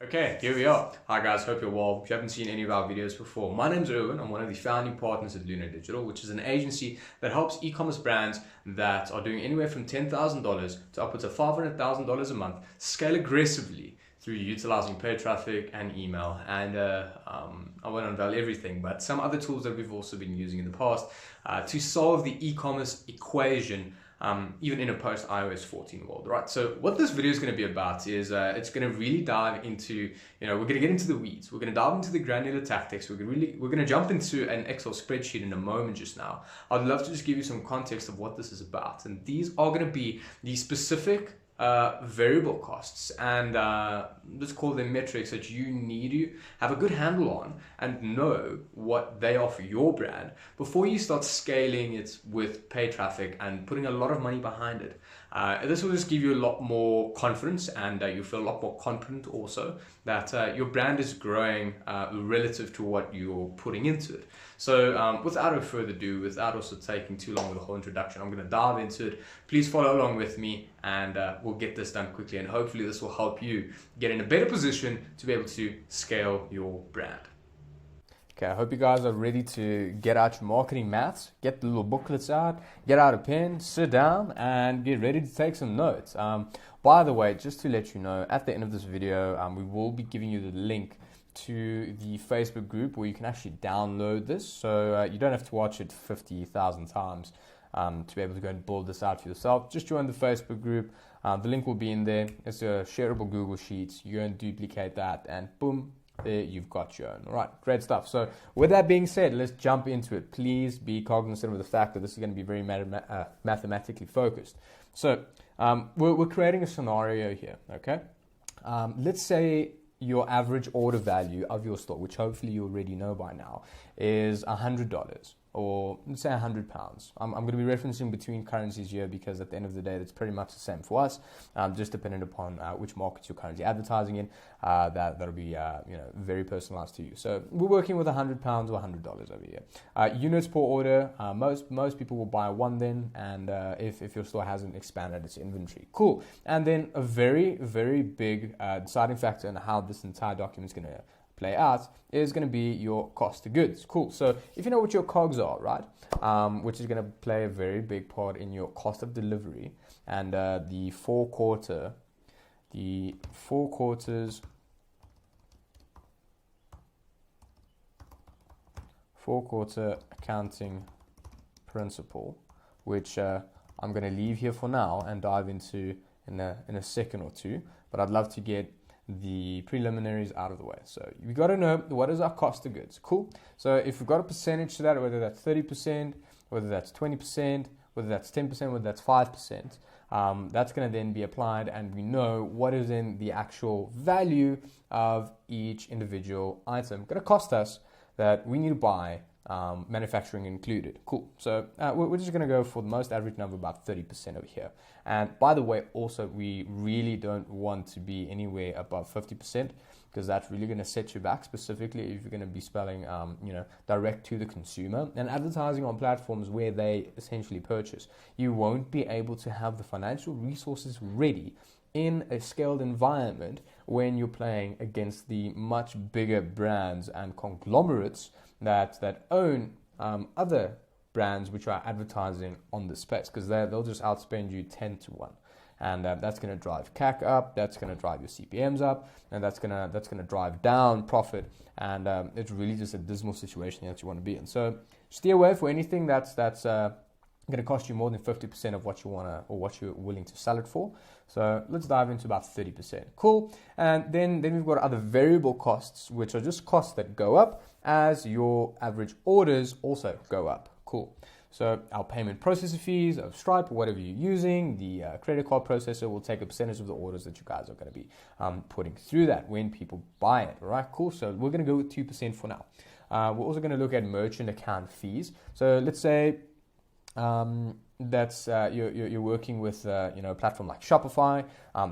Okay, here we are. Hi guys, hope you're well. If you haven't seen any of our videos before, my name's Erwin. I'm one of the founding partners at Lunar Digital, which is an agency that helps e-commerce brands that are doing anywhere from $10,000 to upwards of $500,000 a month scale aggressively through utilizing paid traffic and email. And I won't unveil everything, but some other tools that we've also been using in the past to solve the e-commerce equation, even in a post iOS 14 world, right? So what this video is going to be about is it's going to really dive into, we're going to get into the weeds. We're going to dive into the granular tactics. We're going to jump into an Excel spreadsheet in a moment just now. I'd love to just give you some context of what this is about. And these are going to be the specific variable costs and let's call them metrics that you need to have a good handle on and know what they are for your brand before you start scaling it with paid traffic and putting a lot of money behind it. This will just give you a lot more confidence, and you feel a lot more confident also that your brand is growing relative to what you're putting into it. So without further ado, without also taking too long with the whole introduction, I'm going to dive into it. Please follow along with me, and we'll get this done quickly, and hopefully this will help you get in a better position to be able to scale your brand. Okay, I hope you guys are ready to get out your marketing maths, get the little booklets out, get out a pen, sit down, and get ready to take some notes. By the way, just to let you know, at the end of this video, we will be giving you the link to the Facebook group where you can actually download this, so you don't have to watch it 50,000 times to be able to go and build this out for yourself. Just join the Facebook group. The link will be in there. It's a shareable Google Sheets. You go and duplicate that, and boom, there you've got your own. All right, great stuff. So with that being said, let's jump into it. Please be cognizant of the fact that this is going to be very mathematically focused. So we're creating a scenario here, okay? Let's say your average order value of your store, which hopefully you already know by now, is $100. Or let's say £100. I'm going to be referencing between currencies here because at the end of the day, it's pretty much the same for us, just depending upon which markets you're currently advertising in. That'll be very personalized to you. So we're working with £100 or $100 over here. Units per order, most people will buy one then, and if your store hasn't expanded its inventory. Cool. And then a very, very big deciding factor in how this entire document is going to play out is going to be your cost of goods. Cool. So if you know what your COGS are, right, which is going to play a very big part in your cost of delivery, and the four quarter accounting principle, which I'm going to leave here for now and dive into in a second or two, but I'd love to get the preliminaries out of the way. So we got to know what is our cost of goods. Cool. So if we've got a percentage to that, whether that's 30%, whether that's 20%, whether that's 10%, whether that's 5%, that's going to then be applied, and we know what is in the actual value of each individual item going to cost us that we need to buy, manufacturing included. Cool. So we're just going to go for the most average number, about 30% over here. And by the way, also, we really don't want to be anywhere above 50%, because that's really going to set you back, specifically if you're going to be spelling, direct to the consumer and advertising on platforms where they essentially purchase. You won't be able to have the financial resources ready in a scaled environment when you're playing against the much bigger brands and conglomerates that own other brands which are advertising on the space, because they'll just outspend you 10 to 1. And that's going to drive CAC up, that's going to drive your CPMs up, and that's going to drive down profit, and it's really just a dismal situation that you want to be in. So stay away for anything that's going to cost you more than 50% of what you want to, or what you're willing to sell it for. So let's dive into about 30%. Cool. And then we've got other variable costs, which are just costs that go up as your average orders also go up. Cool. So our payment processor fees of Stripe or whatever you're using, the credit card processor will take a percentage of the orders that you guys are going to be putting through that when people buy it. All right, cool. So we're going to go with 2% for now. We're also going to look at merchant account fees. So let's say that's you're working with a platform like Shopify.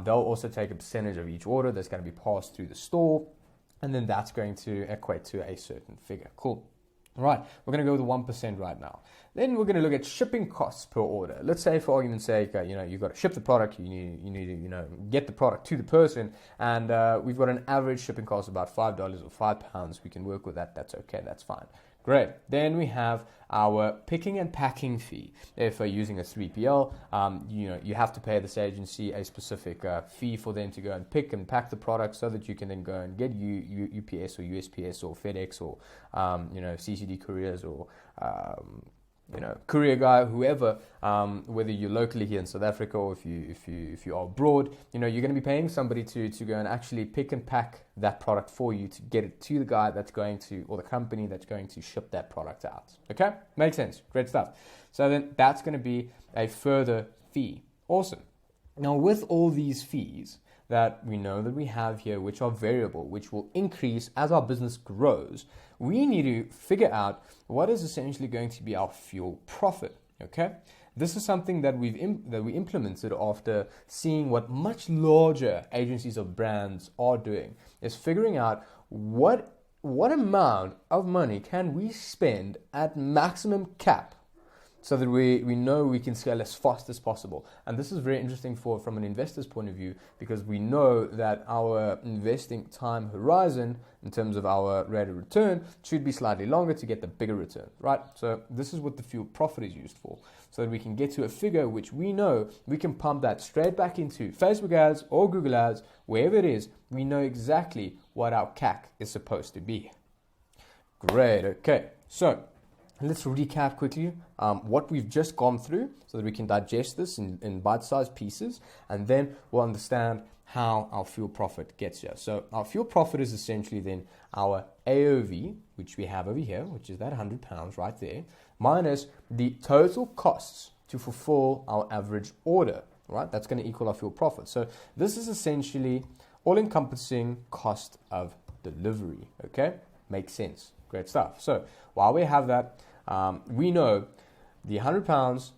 They'll also take a percentage of each order that's going to be passed through the store, and then that's going to equate to a certain figure. Cool. Right, we're going to go with 1% right now. Then we're going to look at shipping costs per order. Let's say, for argument's sake, you've got to ship the product, you need to, get the product to the person, and we've got an average shipping cost of about $5 or £5. We can work with that. That's okay. That's fine. Great. Then we have our picking and packing fee. If we're using a 3PL, you have to pay this agency a specific fee for them to go and pick and pack the product so that you can then go and get UPS or USPS or FedEx or CCD couriers or courier guy, whoever, whether you're locally here in South Africa or if you are abroad, you're going to be paying somebody to go and actually pick and pack that product for you to get it to the guy that's going to, or the company that's going to ship that product out. Okay, makes sense. Great stuff. So then that's going to be a further fee. Awesome. Now with all these fees that we know that we have here, which are variable, which will increase as our business grows, we need to figure out what is essentially going to be our fuel profit. Okay, this is something that we implemented after seeing what much larger agencies of brands are doing, is figuring out what amount of money can we spend at maximum cap, so that we know we can scale as fast as possible. And this is very interesting from an investor's point of view, because we know that our investing time horizon in terms of our rate of return should be slightly longer to get the bigger return, right? So this is what the fuel profit is used for, so that we can get to a figure which we know we can pump that straight back into Facebook ads or Google ads, wherever it is. We know exactly what our CAC is supposed to be. Great, okay. So let's recap quickly what we've just gone through so that we can digest this in bite-sized pieces, and then we'll understand how our fuel profit gets here. So our fuel profit is essentially then our AOV, which we have over here, which is that £100 right there, minus the total costs to fulfill our average order, right? That's going to equal our fuel profit. So this is essentially all-encompassing cost of delivery, okay? Makes sense. Great stuff. So while we have that, we know the £100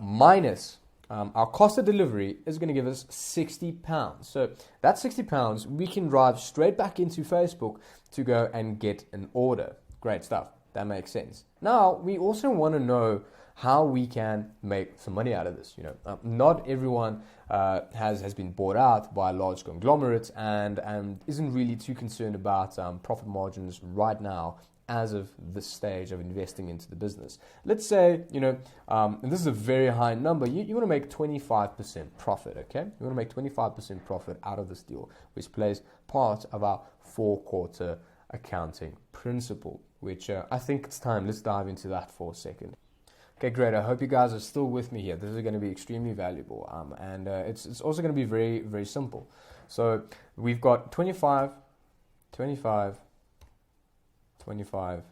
minus our cost of delivery is going to give us £60. So that £60 we can drive straight back into Facebook to go and get an order. Great stuff. That makes sense. Now we also want to know how we can make some money out of this. Not everyone has been bought out by large conglomerates and isn't really too concerned about profit margins right now as of this stage of investing into the business. Let's say, and this is a very high number, you want to make 25% profit, okay? You want to make 25% profit out of this deal, which plays part of our 4-quarter accounting principle, which I think it's time. Let's dive into that for a second. Okay, great. I hope you guys are still with me here. This is going to be extremely valuable, and it's also going to be very, very simple. So we've got 25, 25, 25,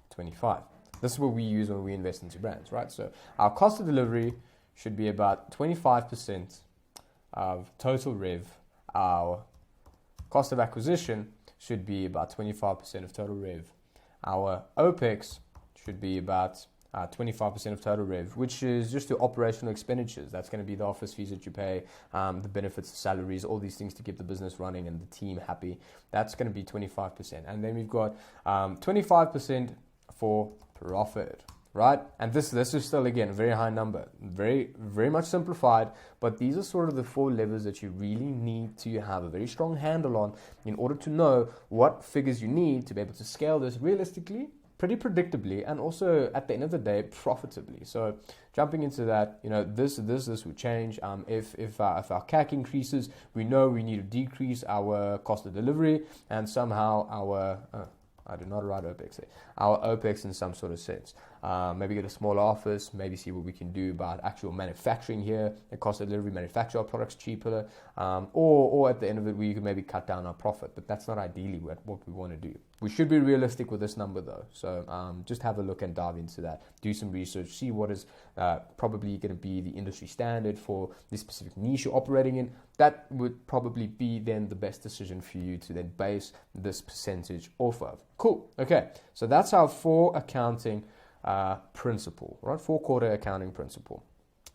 25. This is what we use when we invest into brands, right? So our cost of delivery should be about 25% of total rev. Our cost of acquisition should be about 25% of total rev. Our OPEX should be about 25% of total rev, which is just the operational expenditures. That's going to be the office fees that you pay, the benefits, the salaries, all these things to keep the business running and the team happy. That's going to be 25%. And then we've got 25% for profit, right? And this is still, again, a very high number, very, very much simplified, but these are sort of the 4 levers that you really need to have a very strong handle on in order to know what figures you need to be able to scale this realistically, pretty predictably, and also at the end of the day profitably. So jumping into that, this will change. If our CAC increases, we know we need to decrease our cost of delivery, and somehow our I do not write OPEX there. Our OPEX in some sort of sense. Maybe get a smaller office, maybe see what we can do about actual manufacturing here, the cost of delivery, manufacture our products cheaper, or at the end of it, we can maybe cut down our profit. But that's not ideally what we want to do. We should be realistic with this number though. So just have a look and dive into that. Do some research, see what is probably going to be the industry standard for this specific niche you're operating in. That would probably be then the best decision for you to then base this percentage off of. Cool. Okay. So that's our 4 accounting principle, right? 4-quarter accounting principle.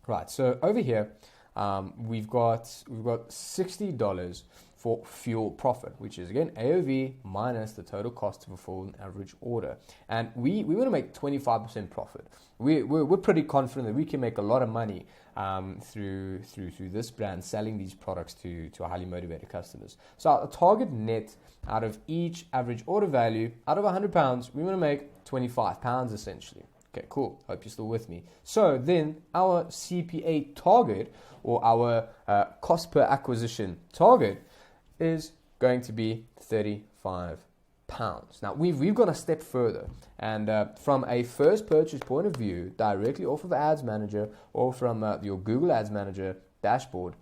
Right. So over here, we've got $60 for fuel profit, which is again AOV minus the total cost to fulfill an average order. And we want to make 25% profit. We're pretty confident that we can make a lot of money through this brand selling these products to our highly motivated customers. So our target net out of each average order value, out of £100, we want to make £25 essentially. Okay, cool. Hope you're still with me. So then our CPA target, or our cost per acquisition target, is going to be £35. Now we've gone a step further, and from a first purchase point of view, directly off of Ads Manager or from your Google Ads Manager dashboard,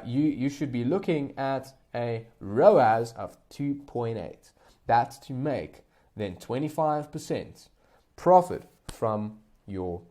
you should be looking at a ROAS of 2.8. That's to make then 25% profit from your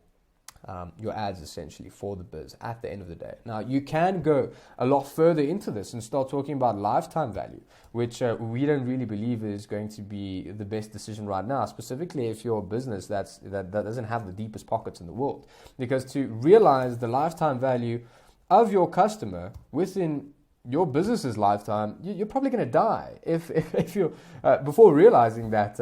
ads essentially for the biz at the end of the day. Now you can go a lot further into this and start talking about lifetime value, which we don't really believe is going to be the best decision right now, specifically if you're a business that doesn't have the deepest pockets in the world. Because to realize the lifetime value of your customer within your business's lifetime, you're probably going to die if you before realizing that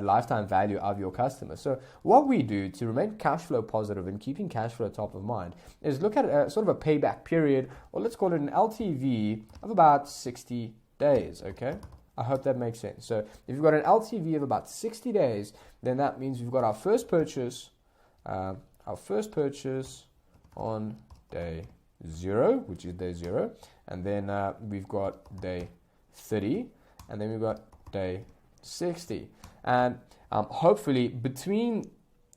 lifetime value of your customer. So what we do to remain cash flow positive and keeping cash flow top of mind is look at sort of a payback period, or let's call it an LTV of about 60 days. Okay, I hope that makes sense. So if you've got an LTV of about 60 days, then that means we've got our first purchase on day 0, which is day 0, and then we've got day 30, and then we've got day 60. And hopefully between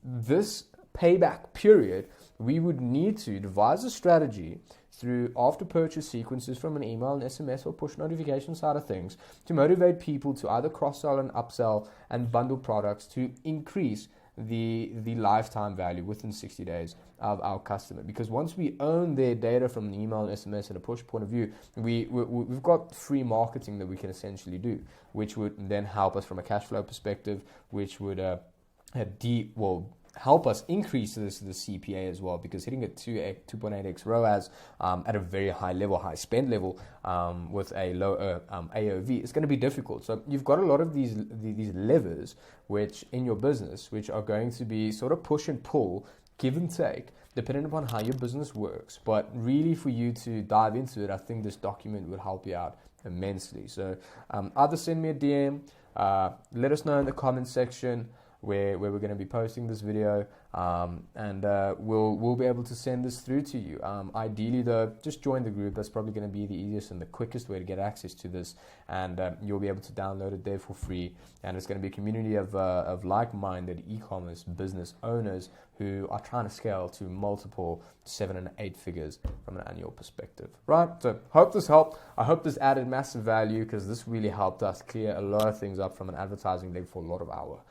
this payback period, we would need to devise a strategy through after purchase sequences from an email, and SMS, or push notification side of things to motivate people to either cross-sell and upsell and bundle products to increase the lifetime value within 60 days of our customer. Because once we own their data from an email, SMS, and a push point of view, we've got free marketing that we can essentially do, which would then help us from a cash flow perspective, which would help us increase the CPA as well, because hitting a 2.8x ROAS at a very high level, high spend level with a low AOV is going to be difficult. So you've got a lot of these levers which in your business, which are going to be sort of push and pull, give and take, depending upon how your business works. But really, for you to dive into it, I think this document would help you out immensely. So either send me a DM, let us know in the comment section where we're going to be posting this video, and we'll be able to send this through to you. Ideally though, just join the group. That's probably going to be the easiest and the quickest way to get access to this, and you'll be able to download it there for free. And it's going to be a community of like-minded e-commerce business owners who are trying to scale to multiple 7 and 8 figures from an annual perspective. Right, so hope this helped. I hope this added massive value, because this really helped us clear a lot of things up from an advertising leg for a lot of our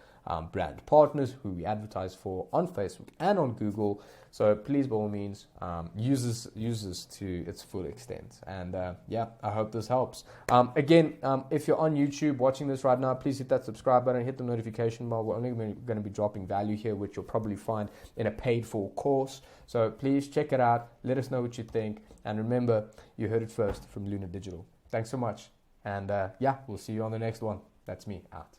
brand partners who we advertise for on Facebook and on Google. So please, by all means, use this to its full extent. And I hope this helps. Again, if you're on YouTube watching this right now, please hit that subscribe button, hit the notification bell. We're only going to be dropping value here, which you'll probably find in a paid for course. So please check it out. Let us know what you think. And remember, you heard it first from Lunar Digital. Thanks so much. And we'll see you on the next one. That's me out.